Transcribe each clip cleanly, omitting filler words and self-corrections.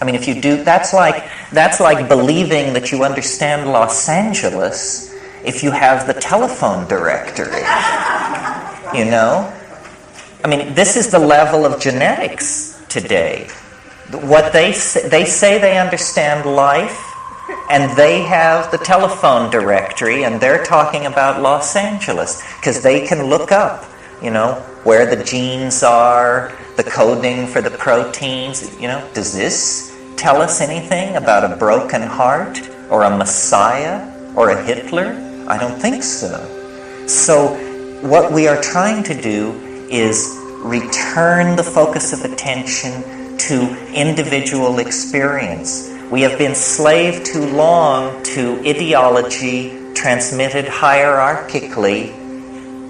I mean, if you do, that's like believing that you understand Los Angeles if you have the telephone directory. You know? I mean, this is the level of genetics today. What they say they understand life, and they have the telephone directory, and they're talking about Los Angeles because they can look up, you know, where the genes are, the coding for the proteins. You know, does this tell us anything about a broken heart or a Messiah or a Hitler? I don't think so. So what we are trying to do is return the focus of attention to individual experience. We have been slave too long to ideology transmitted hierarchically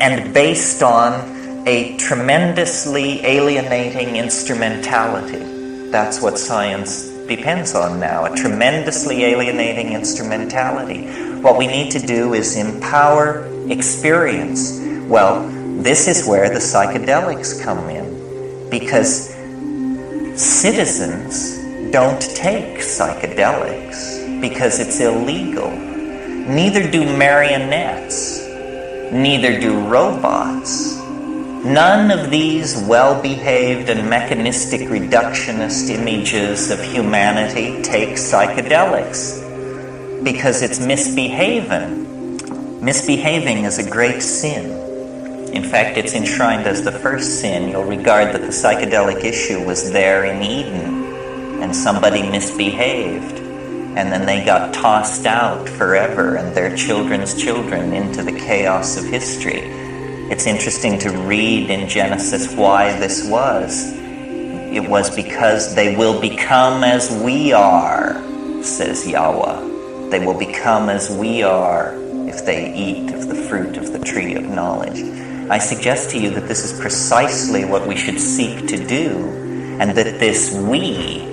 and based on a tremendously alienating instrumentality. That's what science depends on now, a tremendously alienating instrumentality. What we need to do is empower experience. Well, this is where the psychedelics come in, because citizens don't take psychedelics because it's illegal. Neither do marionettes. Neither do robots. None of these well-behaved and mechanistic reductionist images of humanity take psychedelics because it's misbehaving. Misbehaving is a great sin. In fact, it's enshrined as the first sin. You'll regard that the psychedelic issue was there in Eden, and somebody misbehaved, and then they got tossed out forever, and their children's children into the chaos of history. It's interesting to read in Genesis why this was. It was because they will become as we are, says Yahweh. They will become as we are if they eat of the fruit of the tree of knowledge. I suggest to you that this is precisely what we should seek to do, and that this we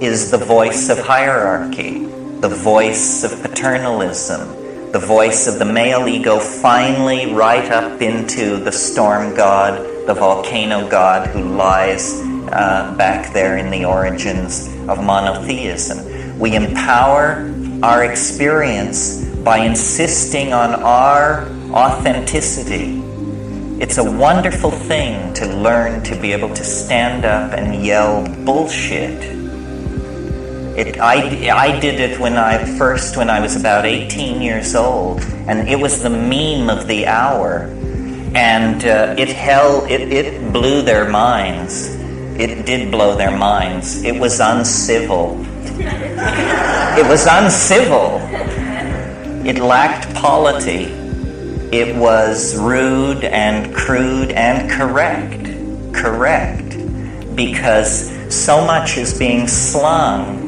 is the voice of hierarchy, the voice of paternalism, the voice of the male ego finally right up into the storm god, the volcano god who lies back there in the origins of monotheism. We empower our experience by insisting on our authenticity. It's a wonderful thing to learn to be able to stand up and yell bullshit. I did it when I was about 18 years old, and it was the meme of the hour, and it blew their minds. It did blow their minds. It was uncivil. It was uncivil. It lacked polity. It was rude and crude and correct, because so much is being slung,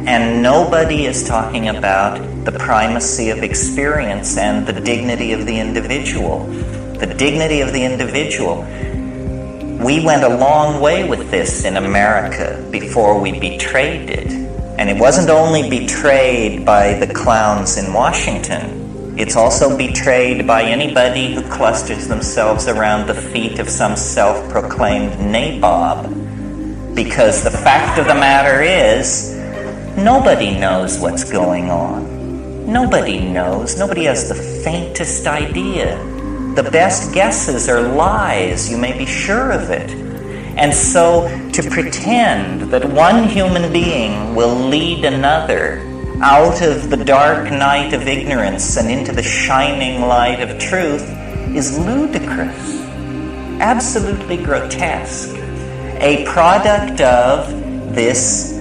and nobody is talking about the primacy of experience and the dignity of the individual. The dignity of the individual. We went a long way with this in America before we betrayed it. And it wasn't only betrayed by the clowns in Washington. It's also betrayed by anybody who clusters themselves around the feet of some self-proclaimed nabob. Because the fact of the matter is, nobody knows what's going on. Nobody knows. Nobody has the faintest idea. The best guesses are lies, you may be sure of it. And so, to pretend that one human being will lead another out of the dark night of ignorance and into the shining light of truth is ludicrous, absolutely grotesque, a product of this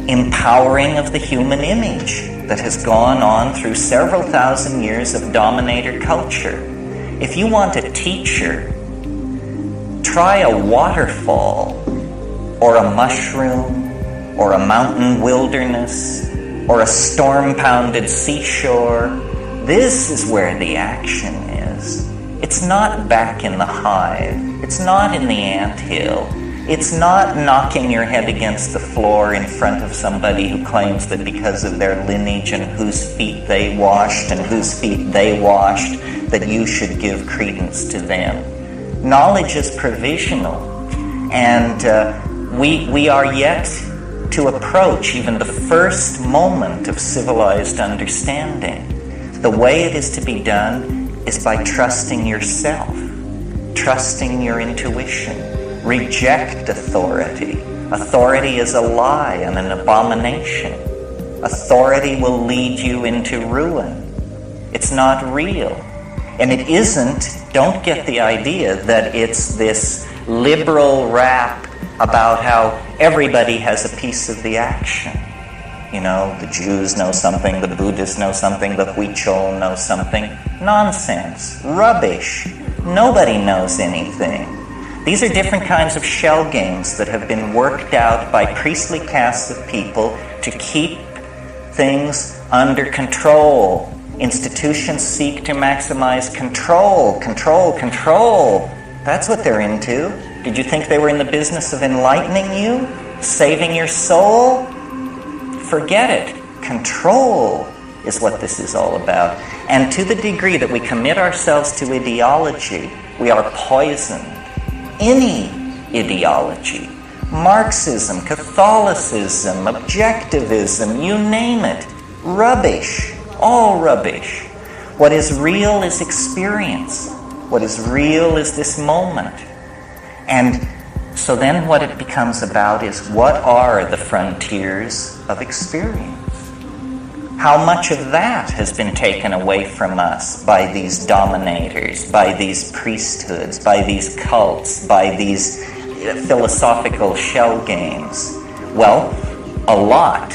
empowering of the human image that has gone on through several thousand years of dominator culture. If you want a teacher, try a waterfall, or a mushroom, or a mountain wilderness, or a storm-pounded seashore. This is where the action is. It's not back in the hive. It's not in the anthill. It's not knocking your head against the floor in front of somebody who claims that because of their lineage and whose feet they washed and whose feet they washed, that you should give credence to them. Knowledge is provisional, and we are yet to approach even the first moment of civilized understanding. The way it is to be done is by trusting yourself, trusting your intuition. Reject authority. Authority is a lie and an abomination. Authority will lead you into ruin. It's not real. And it isn't, don't get the idea that it's this liberal rap about how everybody has a piece of the action. You know, the Jews know something, the Buddhists know something, the Huichol know something. Nonsense. Rubbish. Nobody knows anything. These are different kinds of shell games that have been worked out by priestly castes of people to keep things under control. Institutions seek to maximize control, control, control. That's what they're into. Did you think they were in the business of enlightening you? Saving your soul? Forget it. Control is what this is all about. And to the degree that we commit ourselves to ideology, we are poisoned. Any ideology, Marxism, Catholicism, objectivism, you name it, rubbish, all rubbish. What is real is experience. What is real is this moment. And so then what it becomes about is, what are the frontiers of experience? How much of that has been taken away from us by these dominators, by these priesthoods, by these cults, by these philosophical shell games? Well, a lot.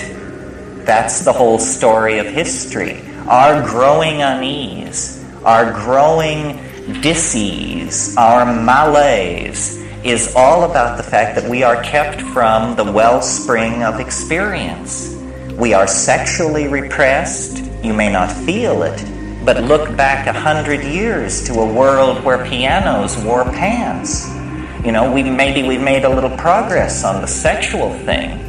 That's the whole story of history. Our growing unease, our growing dis-ease, our malaise is all about the fact that we are kept from the wellspring of experience. We are sexually repressed. You may not feel it, but look back 100 years to a world where pianos wore pants. You know, we've made a little progress on the sexual thing.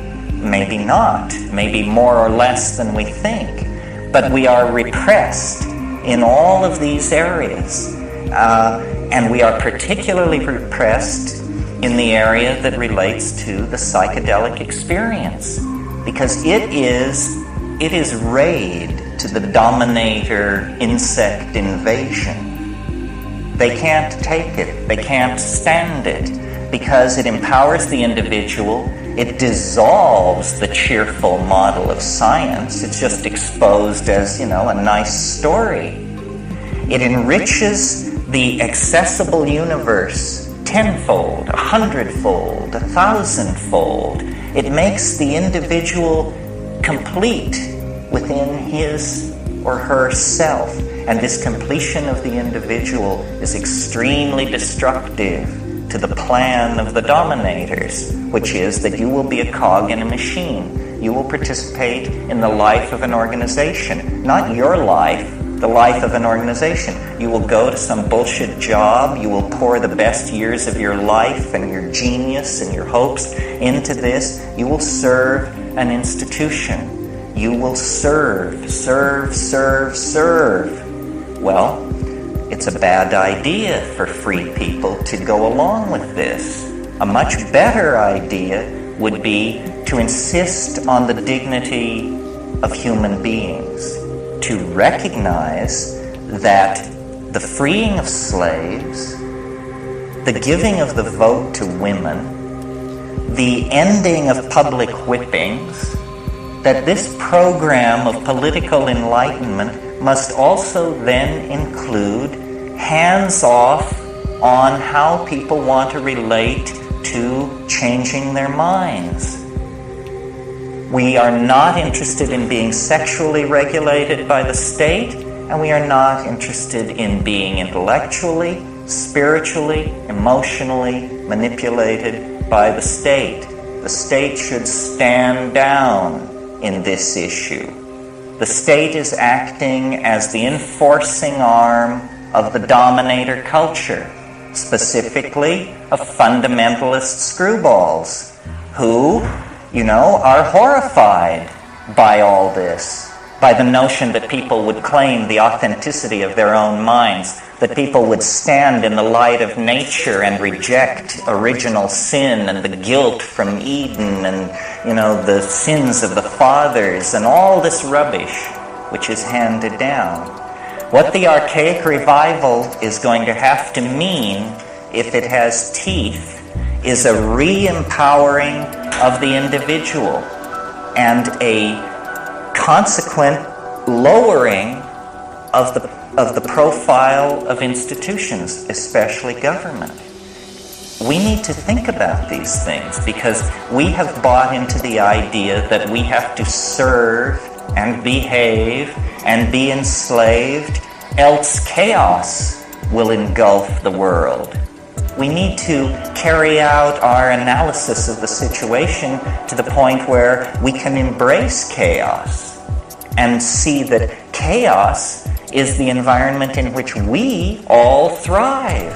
Maybe not. Maybe more or less than we think. But we are repressed in all of these areas. And we are particularly repressed in the area that relates to the psychedelic experience. Because it is raid to the dominator insect invasion. They can't take it. They can't stand it. Because it empowers the individual. It dissolves the cheerful model of science. It's just exposed as, a nice story. It enriches the accessible universe tenfold, 100-fold, 1,000-fold. It makes the individual complete within his or her self. And this completion of the individual is extremely destructive to the plan of the dominators, which is that you will be a cog in a machine. You will participate in the life of an organization. Not your life, the life of an organization. You will go to some bullshit job. You will pour the best years of your life and your genius and your hopes into this. You will serve an institution. You will serve. Well, it's a bad idea for free people to go along with this. A much better idea would be to insist on the dignity of human beings, to recognize that the freeing of slaves, the giving of the vote to women, the ending of public whippings, that this program of political enlightenment must also then include hands-off on how people want to relate to changing their minds. We are not interested in being sexually regulated by the state, and we are not interested in being intellectually, spiritually, emotionally manipulated by the state. The state should stand down in this issue. The state is acting as the enforcing arm of the dominator culture, specifically of fundamentalist screwballs, who, are horrified by all this, by the notion that people would claim the authenticity of their own minds, that people would stand in the light of nature and reject original sin and the guilt from Eden and, the sins of the fathers and all this rubbish which is handed down. What the archaic revival is going to have to mean, if it has teeth, is a re-empowering of the individual and a consequent lowering of the profile of institutions, especially government. We need to think about these things because we have bought into the idea that we have to serve and behave and be enslaved, else chaos will engulf the world. We need to carry out our analysis of the situation to the point where we can embrace chaos and see that chaos is the environment in which we all thrive.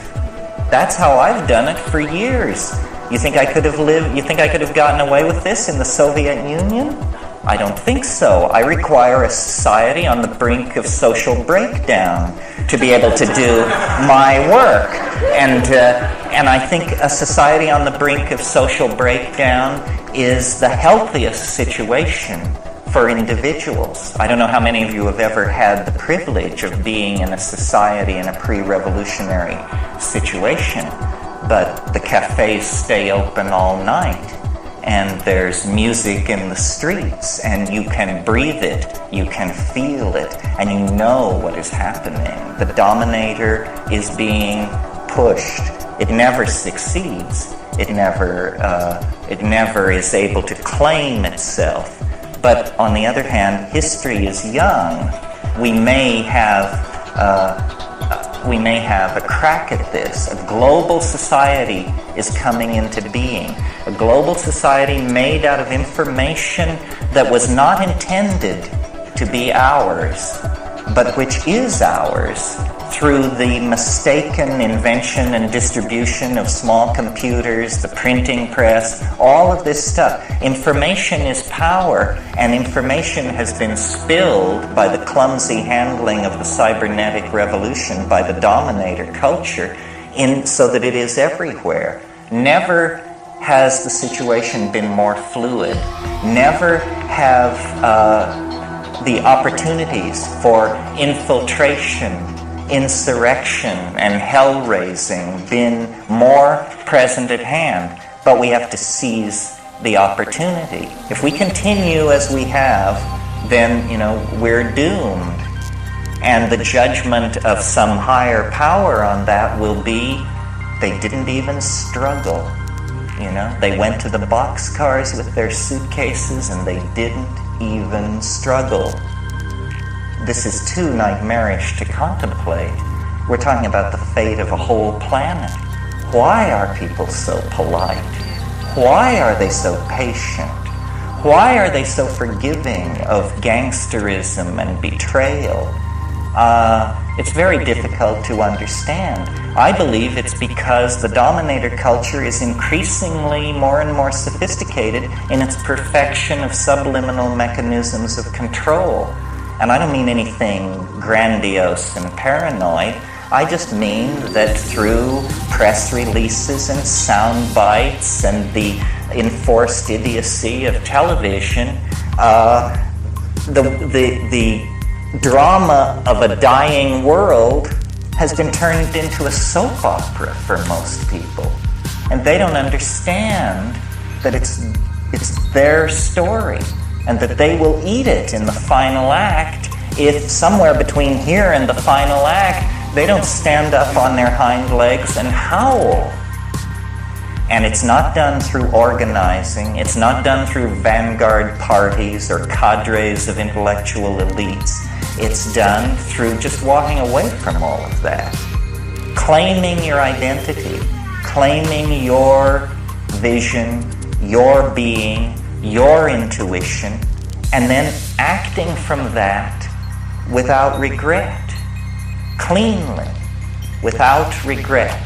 That's how I've done it for years. You think I could have gotten away with this in the Soviet Union? I don't think so. I require a society on the brink of social breakdown to be able to do my work. And I think a society on the brink of social breakdown is the healthiest situation for individuals. I don't know how many of you have ever had the privilege of being in a society in a pre-revolutionary situation, but the cafes stay open all night. And there's music in the streets, and you can breathe it, you can feel it, and you know what is happening. The dominator is being pushed. It never succeeds. It never is able to claim itself. But on the other hand, history is young. We may have a crack at this. A global society is coming into being. A global society made out of information that was not intended to be ours, but which is ours through the mistaken invention and distribution of small computers, the printing press, all of this stuff. Information is power, and information has been spilled by the clumsy handling of the cybernetic revolution by the dominator culture so that it is everywhere. Never has the situation been more fluid. Never have the opportunities for infiltration, insurrection, and hell-raising been more present at hand. But we have to seize the opportunity. If we continue as we have, then, we're doomed. And the judgment of some higher power on that will be, they didn't even struggle. They went to the boxcars with their suitcases and they didn't even struggle. This is too nightmarish to contemplate. We're talking about the fate of a whole planet. Why are people so polite? Why are they so patient? Why are they so forgiving of gangsterism and betrayal? It's very difficult to understand. I believe it's because the dominator culture is increasingly more and more sophisticated in its perfection of subliminal mechanisms of control. And I don't mean anything grandiose and paranoid. I just mean that through press releases and sound bites and the enforced idiocy of television, the drama of a dying world has been turned into a soap opera for most people. And they don't understand that it's their story and that they will eat it in the final act if somewhere between here and the final act they don't stand up on their hind legs and howl. And it's not done through organizing. It's not done through vanguard parties or cadres of intellectual elites. It's done through just walking away from all of that. Claiming your identity, claiming your vision, your being, your intuition, and then acting from that without regret, cleanly, without regret.